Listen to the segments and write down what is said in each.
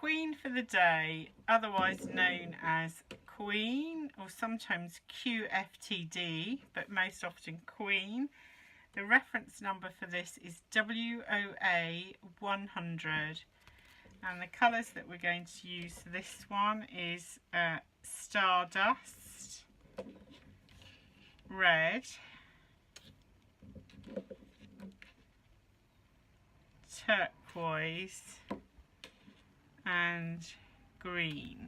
Queen for the Day, otherwise known as Queen or sometimes QFTD, but most often Queen. The reference number for this is WOA 100, and the colours that we're going to use for this one is Stardust, red, turquoise and green.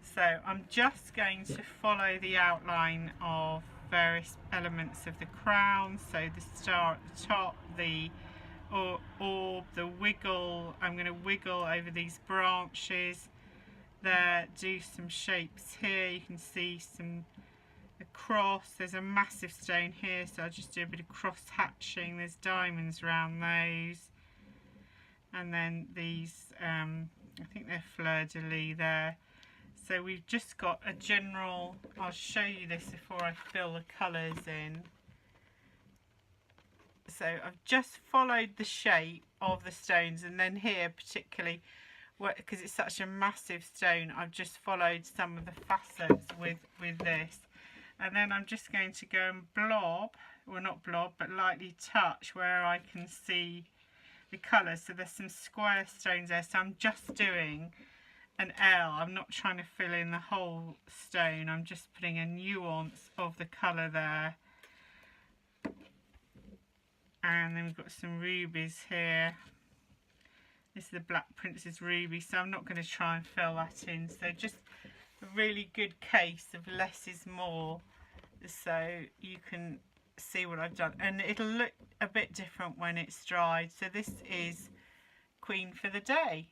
So I'm just going to follow the outline of various elements of the crown. So the star at the top, the orb, the wiggle. I'm going to wiggle over these branches there, do some shapes here. You can see a cross. There's a massive stone here, so I'll just do a bit of cross hatching. There's diamonds around those, and then these I think they're fleur-de-lis there. So we've just got a general, I'll show you this before I fill the colours in. So I've just followed the shape of the stones, and then here particularly, because it's such a massive stone, I've just followed some of the facets with this. And then I'm just going to go and blob, well not blob, but lightly touch where I can see the colours. So there's some square stones there, so I'm just doing an L. I'm not trying to fill in the whole stone, I'm just putting a nuance of the colour there. And then we've got some rubies here. This is the Black Princess ruby, so I'm not going to try and fill that in. So just a really good case of less is more, so you can see what I've done, and it'll look a bit different when it's dried. So this is Queen for the Day.